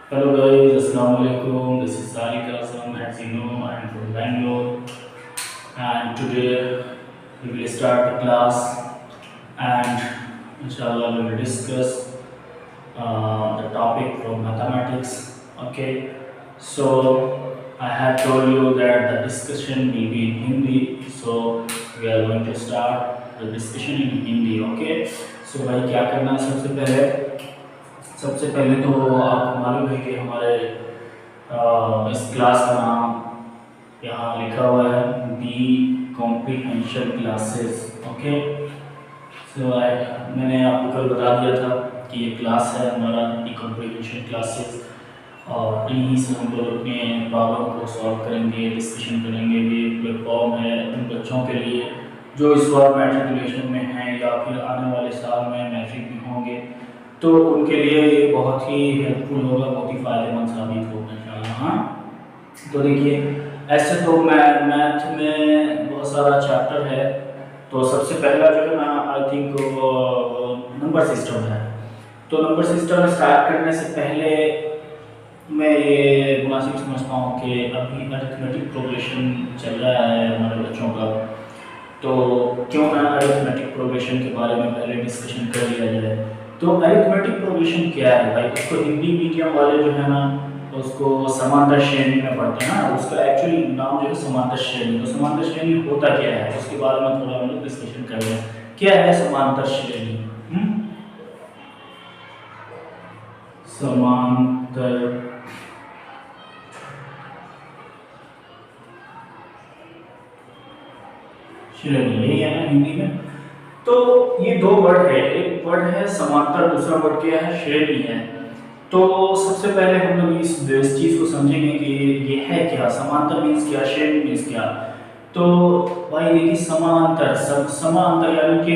Hello guys, Assalamu alaikum. This is Sadiq Aslam. As you know, I am from Bangalore, and today we will start the class. And inshallah, we will discuss the topic from mathematics. Okay, so I have told you that the discussion will be in Hindi. So we are going to start the discussion in Hindi. Okay, so भाई क्या करना है सबसे पहले तो आपको मालूम है कि हमारे इस क्लास का नाम यहाँ लिखा हुआ है बी कॉम्प्रीहेंशन क्लासेस। ओके, सो मैंने आपको कल बता दिया था कि ये क्लास है हमारा बी कॉम्प्रीहेंशन क्लासेस, और इन्हीं से हम लोग अपने प्रॉब्लम को सॉल्व करेंगे, डिस्कशन करेंगे। ये प्लेटफॉर्म है उन बच्चों के लिए जो इस बार मैट्रिकुलेशन में हैं या फिर आने वाले साल में मैट्रिक में होंगे, तो उनके लिए ये बहुत ही हेल्पफुल होगा, बहुत ही फ़ायदेमंद साबित होगा इंशाल्लाह। हाँ, तो देखिए, ऐसे तो मैथ में बहुत सारा चैप्टर है, तो सबसे पहला जो है ना, आई थिंक नंबर सिस्टम है। तो नंबर सिस्टम स्टार्ट करने से पहले मैं ये मुनासिब समझता हूँ कि अभी अरिथमेटिक प्रोग्रेशन चल रहा है हमारे बच्चों का, तो क्यों ना अरिथमेटिक प्रोग्रेशन के बारे में पहले डिस्कशन कर लिया जाए। तो अरिथमेटिक प्रोग्रेशन क्या है भाई, उसको हिंदी मीडियम वाले जो है ना उसको समांतर श्रेणी में पढ़ते हैं ना, उसका एक्चुअली नाम जो है समांतर श्रेणी। तो समांतर श्रेणी होता क्या है उसके बारे में थोड़ा हम लोग डिस्कशन कर रहे हैं। क्या है समांतर श्रेणी? समांतर श्रेणी यही है ना हिंदी में। तो ये दो वर्ड है, एक वर्ड है समांतर, दूसरा वर्ड क्या है? श्रेणी है। तो सबसे पहले हम लोग इस चीज को समझेंगे कि ये है क्या, समांतर मीन्स क्या, श्रेणी मीन्स क्या। तो भाई देखिए, समांतर यानी कि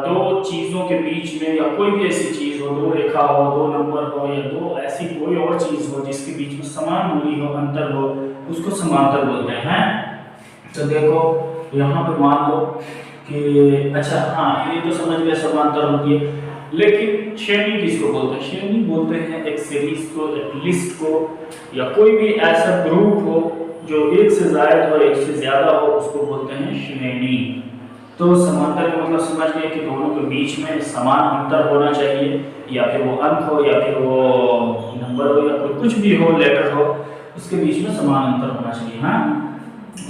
दो चीजों के बीच में या कोई भी ऐसी चीज हो, दो रेखा हो, दो नंबर हो, या दो ऐसी कोई और चीज हो जिसके बीच में समान दूरी हो, अंतर हो, उसको समांतर बोलते हैं। तो देखो यहाँ पे मान लो कि अच्छा हाँ, ये तो समझ गए समांतर होती है, लेकिन श्रेणी किसको बोलते हैं? श्रेणी बोलते हैं एक सीरीज को, एक लिस्ट को, या कोई भी ऐसा ग्रुप हो जो एक से ज्यादा और एक से ज्यादा हो, उसको बोलते हैं श्रेणी। तो समांतर का मतलब समझ गए कि दोनों के बीच में समान अंतर होना चाहिए, या फिर वो अंक हो, या फिर वो नंबर हो, या फिर कुछ भी हो, लेटर हो, उसके बीच में समान अंतर होना चाहिए। हाँ,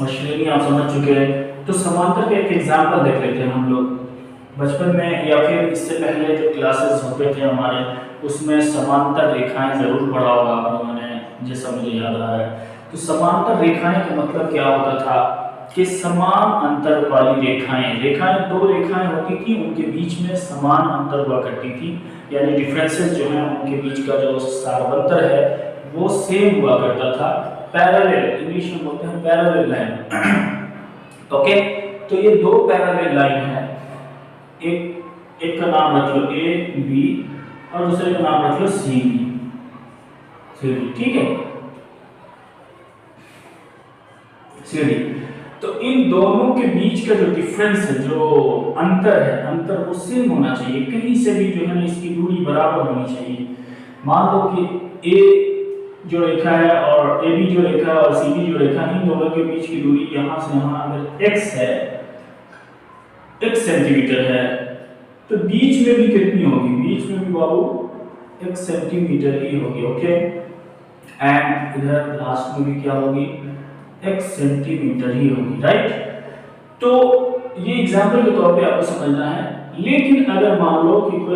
और श्रेणी आप समझ चुके हैं। तो समांतर के एक एग्जाम्पल देख लेते हैं हम लोग। बचपन में या फिर इससे पहले जो क्लासेस होते थे हमारे, उसमें समांतर रेखाएं जरूर पढ़ा होगा आप लोगों ने, जैसा मुझे याद आ रहा है। तो समांतर रेखाएं का मतलब क्या होता था कि समान अंतर वाली रेखाएं दो रेखाएं होती थी, उनके बीच में समान अंतर हुआ करती थी, यानी डिफरेंसेस जो है उनके बीच का जो सारवंतर है वो सेम हुआ करता था। पैरेलल, इंग्लिश में बोलते हैं पैरेलल लाइन। ओके, तो ये दो पैरेलल लाइन है, एक का नाम रख लो ए बी और दूसरे का नाम रख लो सी बी, ठीक है, सी डी। तो इन दोनों के बीच का जो डिफरेंस है, जो अंतर है, अंतर वो सेम होना चाहिए, कहीं से भी जो है ना इसकी दूरी बराबर होनी चाहिए। मान लो कि ए जो रेखा है और ए बी जो रेखा है और सी बी जो रेखा है, इन दोनों के बीच की दूरी यहाँ से यहाँ अगर x है, x सेंटीमीटर है, तो बीच में भी कितनी होगी? बीच में भी बाबू x सेंटीमीटर ही होगी। ओके, एंड इधर लास्ट में भी क्या होगी? x सेंटीमीटर ही होगी, राइट। तो ये एग्जांपल के तौर पे आपको समझना है। लेकिन अगर मान लो कि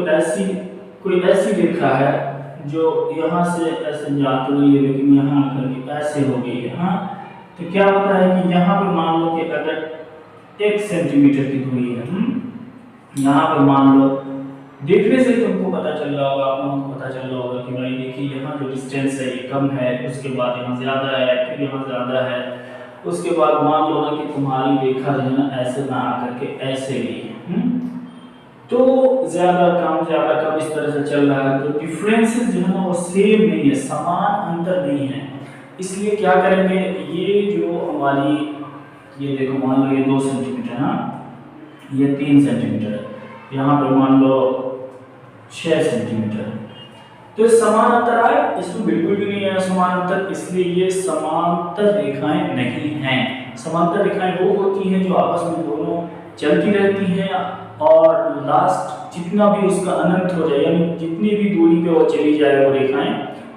कोई ऐसी रेखा है जो यहाँ से ऐसे जा तो रही है, लेकिन यहाँ आकर ऐसे हो गई है। हाँ, तो क्या होता है कि यहाँ पे मान लो कि अगर 1 सेंटीमीटर की दूरी है, यहाँ पे मान लो, देखने से तुमको पता चल रहा होगा, आप लोगों को पता चल रहा होगा कि भाई देखिए यहाँ जो डिस्टेंस है ये कम है, उसके बाद यहाँ ज्यादा है, फिर यहाँ ज्यादा है, उसके बाद मान लो ना कि तुम्हारी रेखा जो है ना ऐसे ना आकर के ऐसे गई है, तो ज्यादा कम इस तरह से चल रहा है। तो डिफरेंसेस जो है ना वो सेम नहीं है, समान अंतर नहीं है। इसलिए क्या करेंगे, ये जो हमारी, ये देखो मान लो ये 2 सेंटीमीटर, हाँ ये 3 सेंटीमीटर है, यहाँ पे मान लो 6 सेंटीमीटर है, तो समानांतर आए, इसमें बिल्कुल भी नहीं है समानांतर, इसलिए ये समांतर रेखाएं नहीं हैं। समांतर रेखाएं वो होती हैं जो आपस में दोनों चलती रहती हैं और लास्ट जितना भी उसका अनंत हो जाए, यानी जितनी भी दूरी पे वो चली जाए वो रेखाएं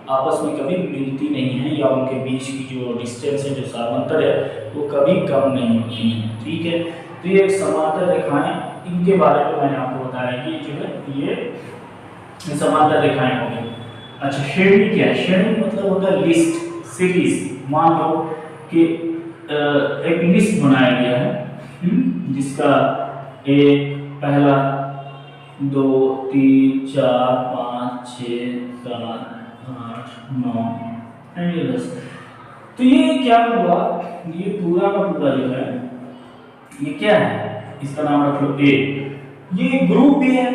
आपस में कभी मिलती नहीं हैं, या उनके बीच की जो डिस्टेंस है, जो समांतर है, वो कभी कम नहीं होती हैं। ठीक है, तो ये समांतर रेखाएं, इनके बारे में मैंने आपको बताया, ये जो है ये समांतर रेखाएं हो गई। अच्छा, श्रेणी क्या है? श्रेणी मतलब होता है लिस्ट, सीरीज। मान लो कि एक लिस्ट बनाया गया है जिसका एक, पहला, 2, 3, 4, 5, 6, 7, 8, 9 एंड 10। तो ये क्या हुआ, ये पूरा का पूरा जो है ये क्या है, इसका नाम रख लो ए। ये ग्रुप भी है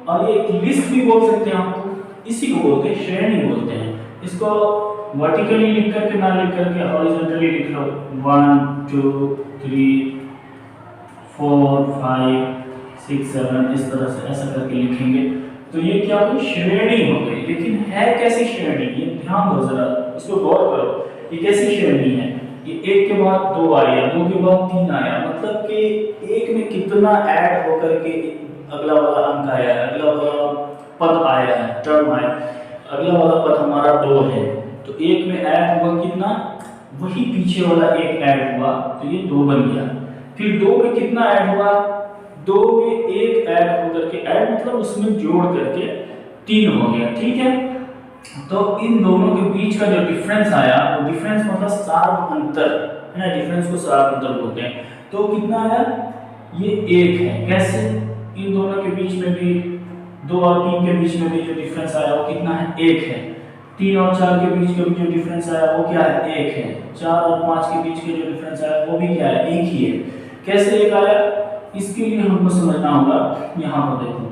और ये एक लिस्ट भी बोल सकते हैं आपको, इसी को बोलते हैं श्रेणी बोलते हैं। इसको वर्टिकली लिख करके ना लिख करके हॉरिजॉन्टली लिख लो, 1 2 3 4 5 6 7, इस तरह से ऐसा करके लिखेंगे तो ये क्या हुई, श्रेणी हो गई। लेकिन है कैसी श्रेणी, ये ध्यान दो जरा, इसको गौर करो, ये कैसी श्रेणी है। ये एक के बाद 2 आया, 2 के बाद 3 आया, मतलब कि एक में कितना ऐड होकर के अगला वाला अंक आया है, अगला वाला पद आया है, टर्म आया, अगला वाला पद हमारा 2 है, तो एक में ऐड हुआ कितना, वही पीछे वाला एक ऐड हुआ तो ये 2 बन गया। फिर 2 में कितना ऐड हुआ, 2 में एक ऐड होकर के, ऐड मतलब उसमें जोड़ करके 3 हो गया। ठीक है, तो इन दोनों के बीच का जो डिफरेंस आया, वो डिफरेंस मतलब सार अंतर है ना, डिफरेंस को सार अंतर बोलते हैं। तो कितना आया, ये 1 है। कैसे, इन दोनों के बीच में भी 2 और 3 के बीच में भी जो डिफरेंस आया वो कितना है, 1 है। 3 और 4 के बीच का भी जो डिफरेंस आया वो क्या है, 1 है। 4 और 5 के बीच के जो डिफरेंस आया वो भी क्या है, 1 ही है। कैसे 1 आया, इसके लिए हमको समझना होगा, यहाँ पर देखो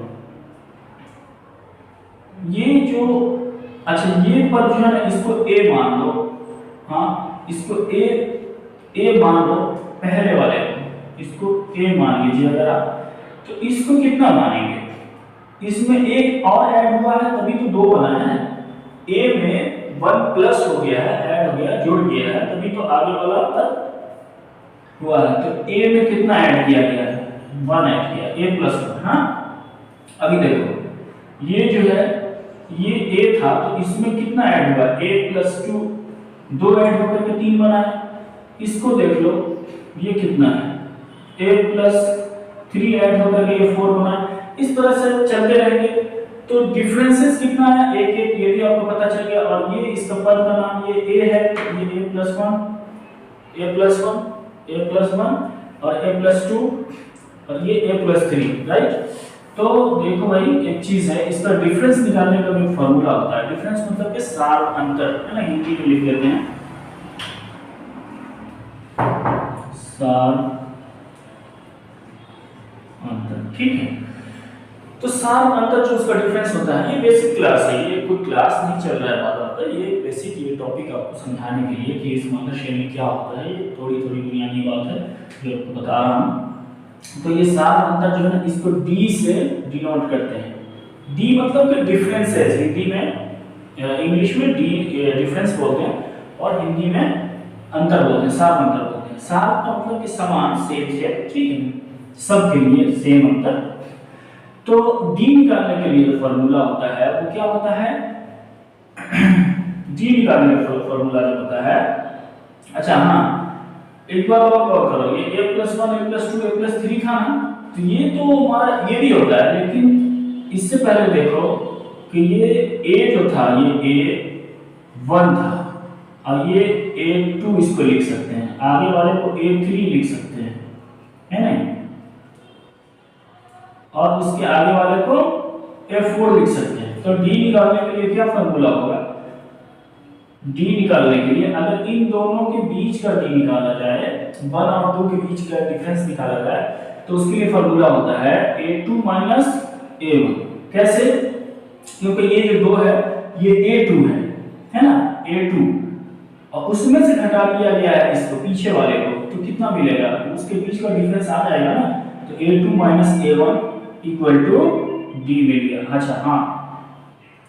ये जो, अच्छा ये पद जो है ना, इसको a मान लो, हाँ इसको a मान लो, पहले वाले को इसको a मान लीजिए अगर आप, तो इसको कितना मानेंगे, इसमें एक और ऐड हुआ है तभी तो 2 बना है। a में 1 प्लस हो गया है, ऐड हो गया, जुड़ गया है, तभी तो आगे वाला पद हुआ है। तो a में कितना ऐड किया गया है, 1 ऐड किया, a प्लस 1। हाँ अभी देखो ये जो है ये a था, तो इसमें कितना ऐड हुआ, a प्लस 2, 2 ऐड होकर के 3 बना है। इसको देख लो ये कितना है, a प्लस 3 ऐड होकर के ये 4 बना है। इस तरह से चलते रहेंगे तो डिफरेंसेस कितना है, एक एक, ये भी आपको पता चल गया। और ये इसका पद का नाम ये a है, ये a plus 1, a plus 1, a plus 1 और a प्लस 2 और ये a प्लस 3, राइट। तो देखो भाई एक चीज है, इसका डिफरेंस निकालने का भी फॉर्मूला होता है। डिफरेंस मतलब कि सार अंतर है ना, हिंदी में लिख देते हैं सार अंतर। ठीक है, तो सार अंतर जो उसका डिफरेंस होता है, ये बेसिक क्लास है, ये कोई क्लास नहीं चल रहा है बात, ये बेसिक ये टॉपिक आपको समझाने के लिए कि समांतर श्रेणी क्या होता है, ये थोड़ी थोड़ी बुनियादी बात है जो आपको बता रहा हूँ। तो ये सार अंतर जो है ना, इसको d से डिनोट करते हैं। d मतलब कि डिफरेंस है, हिंदी में, इंग्लिश में d डिफरेंस बोलते हैं और हिंदी में अंतर बोलते हैं, सार अंतर बोलते हैं। सार का मतलब कि समान, सेम है, ठीक है, सबके लिए सेम अंतर। तो d निकालने के लिए फॉर्मूला होता है वो क्या होता है, d निकालने का फॉर्मूला जो होता है, अच्छा हाँ एक बार और गौर करो, ये a plus 1, a plus 2, a plus 3 था ना, तो ये तो हमारा ये भी होता है, लेकिन इससे पहले देखो कि ये a जो था ये a1 था और ये a2 इसको लिख सकते हैं, आगे वाले को a3 लिख सकते हैं, है ना, और इसके आगे वाले को a4 लिख सकते हैं। तो d निकालने के लिए क्या फॉर्मूला होगा, d निकालने के लिए अगर इन दोनों के बीच का d निकाला जाए, 1 और 2 के बीच का डिफरेंस निकाला जाए, तो उसके लिए फॉर्मूला होता है a2 माइनस a1। कैसे, क्योंकि ये जो 2 है ये a2 है ना, a2, और उसमें से घटा दिया गया है इसको, पीछे वाले को, तो कितना मिलेगा, उसके बीच का डिफरेंस आ जाएगा ना, तो a2 minus a1 equal to d मिल गया। अच्छा हाँ,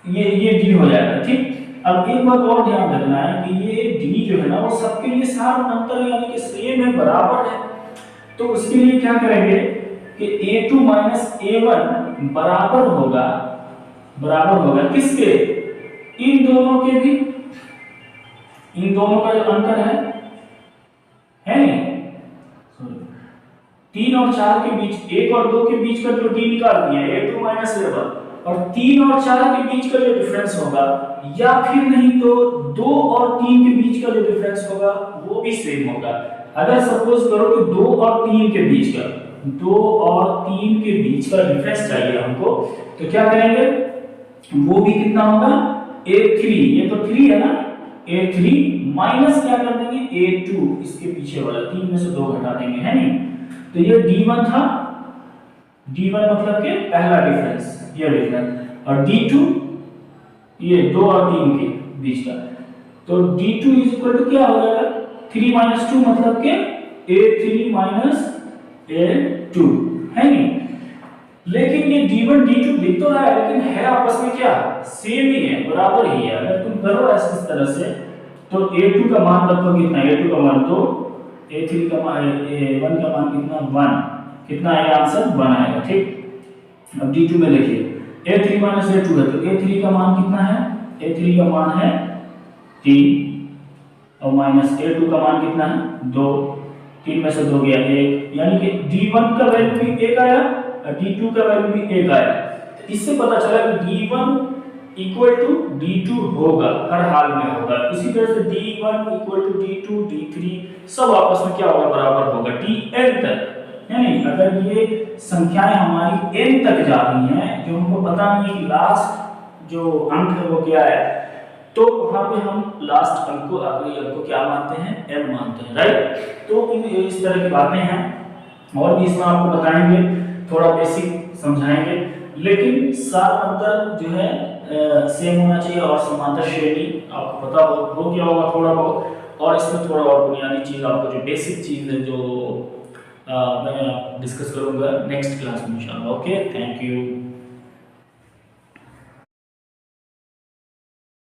ये डी हो जाएगा। ठीक, अब एक बात और ध्यान रखना है कि ये डी जो है ना वो सबके लिए समानांतर यानी कि सेम है, बराबर है। तो उसके लिए क्या करेंगे कि a2 माइनस a1 बराबर होगा किसके, इन दोनों के भी, इन दोनों का जो अंतर है नहीं, तीन और चार के बीच, एक और दो के बीच का जो डी निकाल दिया a2 माइनस a1, और तीन और चार के बीच का जो डिफरेंस होगा, या फिर नहीं तो दो और तीन के बीच का जो डिफरेंस होगा वो भी सेम होगा। अगर सपोज करो कि दो और तीन के बीच का, दो और तीन के बीच का डिफरेंस चाहिए हमको, तो क्या करेंगे, वो भी कितना होगा a3, ये तो 3 है ना, a3 माइनस क्या कर देंगे a2, इसके पीछे वाला तीन में से दो घटा देंगे, है नहीं। तो ये d1 था, d1 मतलब के पहला डिफरेंस, ये डिफरेंस, और d2 ये दो और तीन के बीच का, तो d2 इज इक्वल टू क्या हो जाएगा 3 माइनस 2 मतलब के a3 माइनस a2, है नहीं। लेकिन ये d1 d2 दिख तो रहा है, लेकिन है आपस में क्या, सेम ही है, बराबर ही है। अगर तुम करो ऐसे इस तरह से, तो a2 का मान रखो कितना, a2 का मान तो a3 का मान, a1 का मान कितना 1, कितना आएगा आंसर 1 आएगा। ठीक, अब d2 में लिखिए a3 माइनस a2 है, तो a3 का मान कितना है, a3 का मान है 3, और माइनस a2 का मान कितना है 2, 3 में से 2 गया 1, यानी कि d1 का वैल्यू भी 1 आया और d2 का वैल्यू भी 1 आया। तो इससे पता चला कि d1 इक्वल टू d2 होगा, हर हाल में होगा। इसी तरह से d1 equal to d2 d3 सब आपस में क्या होगा, बराबर होगा tn तक, है नहीं। अगर ये संख्याएं हमारी n तक जा रही हैं, जो हमको पता नहीं है कि लास्ट जो अंक है वो क्या है, तो वहां पे हम लास्ट अंक को, आखिरी अंक को क्या मानते हैं, m मानते हैं, राइट। तो इस तरह की बातें हैं, और भी इसमें आपको बताएंगे, थोड़ा बेसिक समझाएंगे, लेकिन सार अंतर जो है सेम होना चाहिए, और समांतर श्रेणी आपको पता हो गया होगा थोड़ा बहुत, और इसमें थोड़ा और बुनियादी चीज आपको जो बेसिक चीज है जो मैं डिस्कस करूंगा नेक्स्ट क्लास में इंशाल्लाह। Okay, thank you.